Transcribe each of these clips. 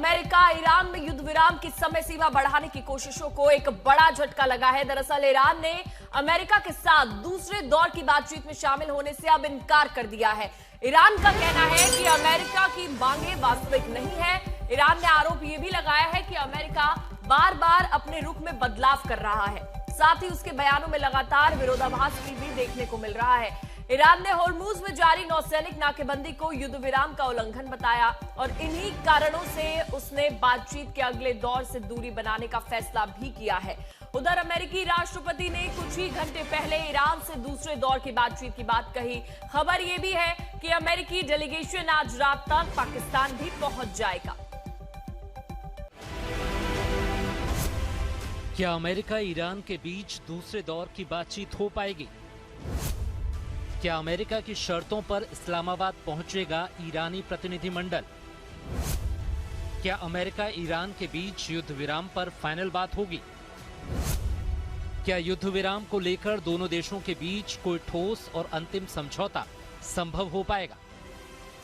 America Iran में युद्ध विराम की समय सीमा बढ़ाने की कोशिशों को एक बड़ा झटका लगा है। दरअसल ईरान ने अमेरिका के साथ दूसरे दौर की बातचीत में शामिल होने से अब इनकार कर दिया है। ईरान का कहना है कि अमेरिका की मांगे वास्तविक नहीं है। ईरान ने आरोप यह भी लगाया है कि अमेरिका बार बार अपने रुख में बदलाव कर रहा है। साथ ही उसके बयानों में लगातार विरोधाभास भी देखने को मिल रहा है। ईरान ने होर्मुज में जारी नौसैनिक नाकेबंदी को युद्ध विराम का उल्लंघन बताया और इन्हीं कारणों से उसने बातचीत के अगले दौर से दूरी बनाने का फैसला भी किया है। उधर अमेरिकी राष्ट्रपति ने कुछ ही घंटे पहले ईरान से दूसरे दौर की बातचीत की बात कही। खबर यह भी है कि अमेरिकी डेलीगेशन आज रात तक पाकिस्तान भी पहुंच जाएगा। क्या अमेरिका ईरान के बीच दूसरे दौर की बातचीत हो पाएगी? क्या अमेरिका की शर्तों पर इस्लामाबाद पहुंचेगा ईरानी प्रतिनिधिमंडल? क्या अमेरिका ईरान के बीच युद्ध विराम पर फाइनल बात होगी? क्या युद्ध विराम को लेकर दोनों देशों के बीच कोई ठोस और अंतिम समझौता संभव हो पाएगा?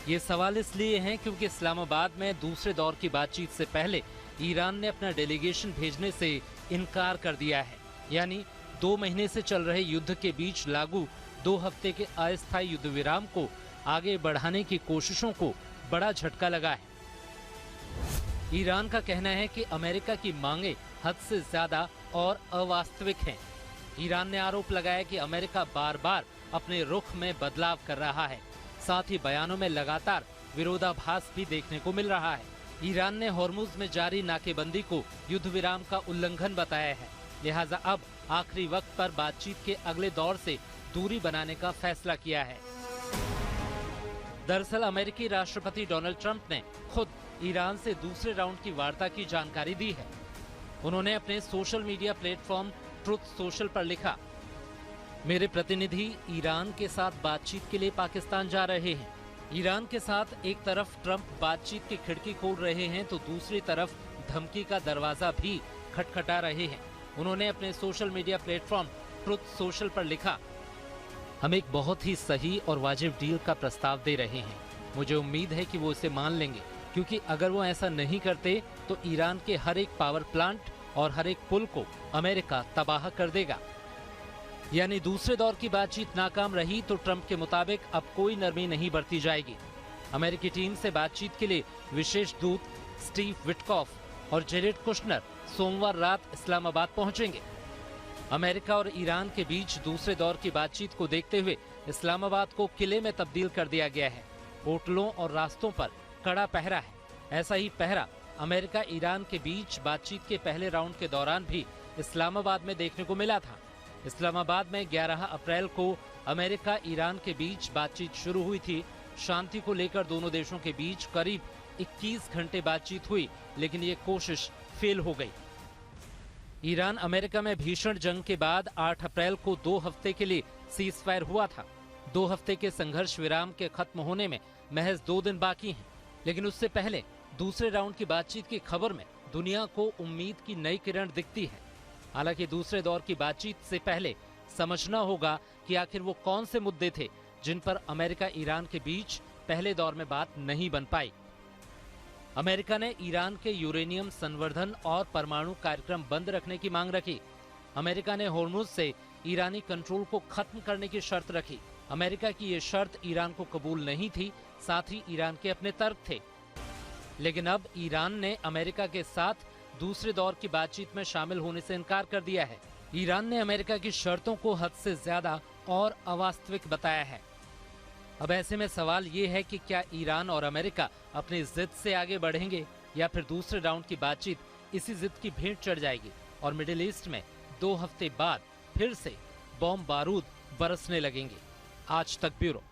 ये सवाल इसलिए हैं क्योंकि इस्लामाबाद में दूसरे दौर की बातचीत से पहले ईरान ने अपना डेलीगेशन भेजने से इनकार कर दिया है। यानी 2 महीने से चल रहे युद्ध के बीच लागू 2 हफ्ते के अस्थायी युद्ध विराम को आगे बढ़ाने की कोशिशों को बड़ा झटका लगा है। ईरान का कहना है कि अमेरिका की मांगे हद से ज्यादा और अवास्तविक हैं। ईरान ने आरोप लगाया कि अमेरिका बार बार अपने रुख में बदलाव कर रहा है। साथ ही बयानों में लगातार विरोधाभास भी देखने को मिल रहा है। ईरान ने होर्मुज में जारी नाकेबंदी को युद्ध विराम का उल्लंघन बताया है। लिहाजा अब आखिरी वक्त पर बातचीत के अगले दौर से दूरी बनाने का फैसला किया है। दरअसल अमेरिकी राष्ट्रपति डोनाल्ड ट्रंप ने खुद ईरान से दूसरे राउंड की वार्ता की जानकारी दी है। उन्होंने अपने social media platform truth social पर लिखा, मेरे प्रतिनिधि ईरान के साथ बातचीत के लिए पाकिस्तान जा रहे हैं। ईरान के साथ एक तरफ ट्रंप बातचीत की खिड़की खोल रहे हैं तो दूसरी तरफ धमकी का दरवाजा भी खटखटा रहे हैं। उन्होंने अपने social media platform truth social पर लिखा, हम एक बहुत ही सही और वाजिब डील का प्रस्ताव दे रहे हैं। मुझे उम्मीद है कि वो इसे मान लेंगे, क्योंकि अगर वो ऐसा नहीं करते तो ईरान के हर एक पावर प्लांट और हर एक पुल को अमेरिका तबाह कर देगा। यानी दूसरे दौर की बातचीत नाकाम रही तो ट्रंप के मुताबिक अब कोई नरमी नहीं बरती जाएगी। अमेरिकी टीम से बातचीत के लिए विशेष दूत स्टीव विटकॉफ और जेरेड कुशनर सोमवार रात इस्लामाबाद पहुंचेंगे। अमेरिका और ईरान के बीच दूसरे दौर की बातचीत को देखते हुए इस्लामाबाद को किले में तब्दील कर दिया गया है। होटलों और रास्तों पर कड़ा पहरा है। ऐसा ही पहरा अमेरिका ईरान के बीच बातचीत के पहले राउंड के दौरान भी इस्लामाबाद में देखने को मिला था। इस्लामाबाद में 11 अप्रैल को अमेरिका ईरान के बीच बातचीत शुरू हुई थी। शांति को लेकर दोनों देशों के बीच करीब 21 घंटे बातचीत हुई, लेकिन ये कोशिश फेल हो गई। ईरान अमेरिका में भीषण जंग के बाद 8 अप्रैल को 2 हफ्ते के लिए सीज फायर हुआ था। 2 हफ्ते के संघर्ष विराम के खत्म होने में महज 2 दिन बाकी हैं, लेकिन उससे पहले दूसरे राउंड की बातचीत की खबर में दुनिया को उम्मीद की नई किरण दिखती है। हालांकि दूसरे दौर की बातचीत से पहले समझना होगा कि आखिर वो कौन से मुद्दे थे जिन पर अमेरिका ईरान के बीच पहले दौर में बात नहीं बन पाई। अमेरिका ने ईरान के यूरेनियम संवर्धन और परमाणु कार्यक्रम बंद रखने की मांग रखी। अमेरिका ने होर्मुज से ईरानी कंट्रोल को खत्म करने की शर्त रखी। अमेरिका की ये शर्त ईरान को कबूल नहीं थी, साथ ही ईरान के अपने तर्क थे। लेकिन अब ईरान ने अमेरिका के साथ दूसरे दौर की बातचीत में शामिल होने से इनकार कर दिया है। ईरान ने अमेरिका की शर्तों को हद से ज्यादा और अवास्तविक बताया है। अब ऐसे में सवाल ये है कि क्या ईरान और अमेरिका अपनी जिद से आगे बढ़ेंगे या फिर दूसरे राउंड की बातचीत इसी जिद की भेंट चढ़ जाएगी और मिडिल ईस्ट में 2 हफ्ते बाद फिर से बॉम्ब बारूद बरसने लगेंगे। आज तक ब्यूरो।